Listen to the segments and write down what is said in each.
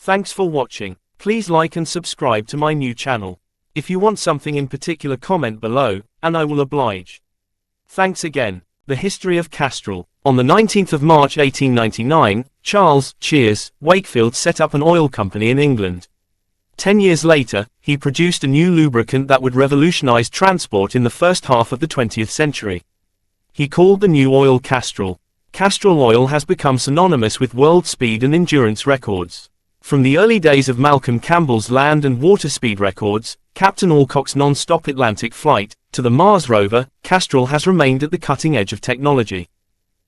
Thanks for watching. Please like and subscribe to my new channel. If you want something in particular, comment below, and I will oblige. Thanks again. The history of Castrol. On the 19th of March 1899, Charles Cheers Wakefield set up an oil company in England. 10 years later, he produced a new lubricant that would revolutionize transport in the first half of the 20th century. He called the new oil Castrol. Castrol oil has become synonymous with world speed and endurance records. From the early days of Malcolm Campbell's land and water speed records, Captain Alcock's non-stop Atlantic flight, to the Mars rover, Castrol has remained at the cutting edge of technology.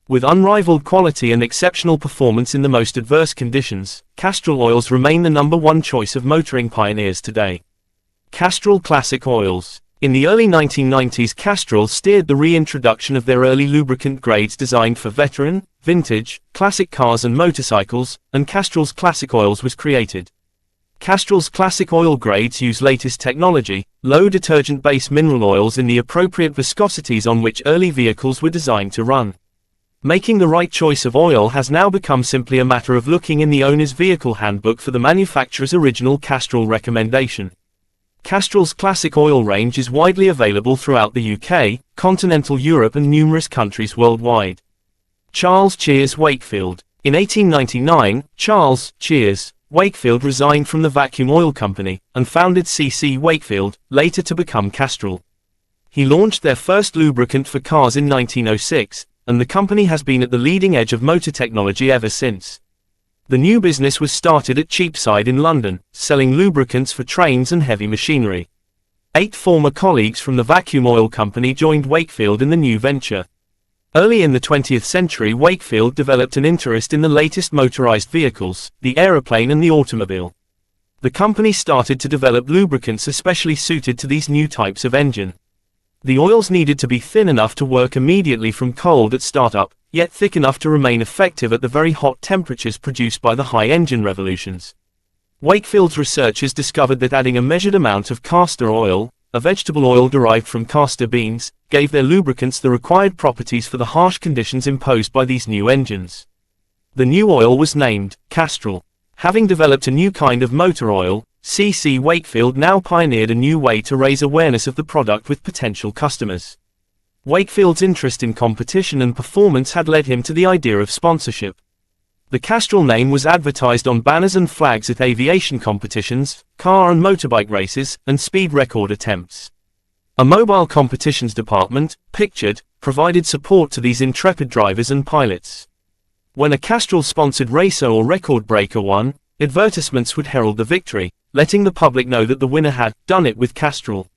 With unrivaled quality and exceptional performance in the most adverse conditions, Castrol oils remain the #1 choice of motoring pioneers today. Castrol Classic Oils. In the early 1990s, Castrol steered the reintroduction of their early lubricant grades designed for veteran, vintage, classic cars and motorcycles, and Castrol's Classic Oils was created. Castrol's Classic Oil grades use latest technology, low detergent-based mineral oils in the appropriate viscosities on which early vehicles were designed to run. Making the right choice of oil has now become simply a matter of looking in the owner's vehicle handbook for the manufacturer's original Castrol recommendation. Castrol's Classic Oil range is widely available throughout the UK, continental Europe and numerous countries worldwide. Charles Cheers Wakefield. In 1899, Charles Cheers Wakefield resigned from the Vacuum Oil Company, and founded C.C. Wakefield, later to become Castrol. He launched their first lubricant for cars in 1906, and the company has been at the leading edge of motor technology ever since. The new business was started at Cheapside in London, selling lubricants for trains and heavy machinery. 8 former colleagues from the Vacuum Oil Company joined Wakefield in the new venture. Early in the 20th century, Wakefield developed an interest in the latest motorized vehicles, the aeroplane and the automobile. The company started to develop lubricants especially suited to these new types of engine. The oils needed to be thin enough to work immediately from cold at startup, yet thick enough to remain effective at the very hot temperatures produced by the high engine revolutions. Wakefield's researchers discovered that adding a measured amount of castor oil, a vegetable oil derived from castor beans, gave their lubricants the required properties for the harsh conditions imposed by these new engines. The new oil was named Castrol. Having developed a new kind of motor oil, C.C. Wakefield now pioneered a new way to raise awareness of the product with potential customers. Wakefield's interest in competition and performance had led him to the idea of sponsorship. The Castrol name was advertised on banners and flags at aviation competitions, car and motorbike races, and speed record attempts. A mobile competitions department, pictured, provided support to these intrepid drivers and pilots. When a Castrol-sponsored racer or record breaker won, advertisements would herald the victory, letting the public know that the winner had done it with Castrol.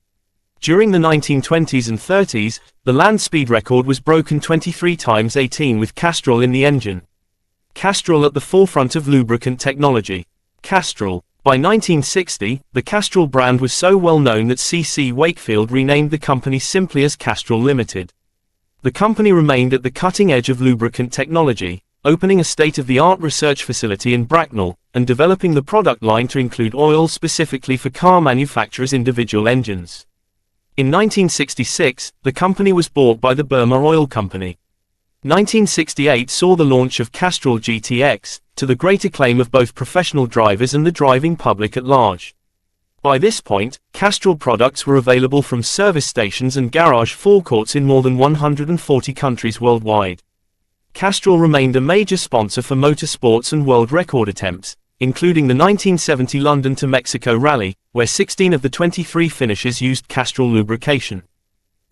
During the 1920s and 30s, the land speed record was broken 23 times 18 with Castrol in the engine. Castrol at the forefront of lubricant technology. Castrol. By 1960, the Castrol brand was so well known that C.C. Wakefield renamed the company simply as Castrol Limited. The company remained at the cutting edge of lubricant technology, opening a state-of-the-art research facility in Bracknell, and developing the product line to include oils specifically for car manufacturers' individual engines. In 1966, the company was bought by the Burma Oil Company. 1968 saw the launch of Castrol GTX, to the great acclaim of both professional drivers and the driving public at large. By this point, Castrol products were available from service stations and garage forecourts in more than 140 countries worldwide. Castrol remained a major sponsor for motorsports and world record attempts, including the 1970 London to Mexico Rally, where 16 of the 23 finishers used Castrol lubrication.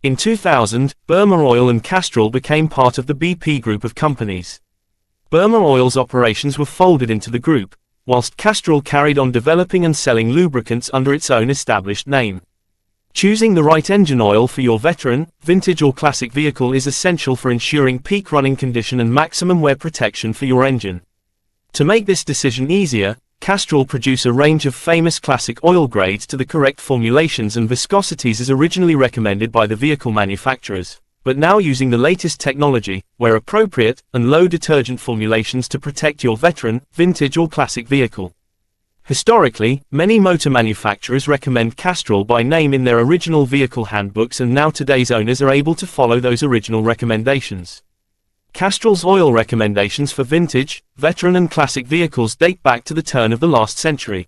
In 2000, Burma Oil and Castrol became part of the BP group of companies. Burma Oil's operations were folded into the group, whilst Castrol carried on developing and selling lubricants under its own established name. Choosing the right engine oil for your veteran, vintage or classic vehicle is essential for ensuring peak running condition and maximum wear protection for your engine. To make this decision easier, Castrol produce a range of famous classic oil grades to the correct formulations and viscosities as originally recommended by the vehicle manufacturers, but now using the latest technology, where appropriate, and low detergent formulations to protect your veteran, vintage or classic vehicle. Historically, many motor manufacturers recommend Castrol by name in their original vehicle handbooks, and now today's owners are able to follow those original recommendations. Castrol's oil recommendations for vintage, veteran and classic vehicles date back to the turn of the last century.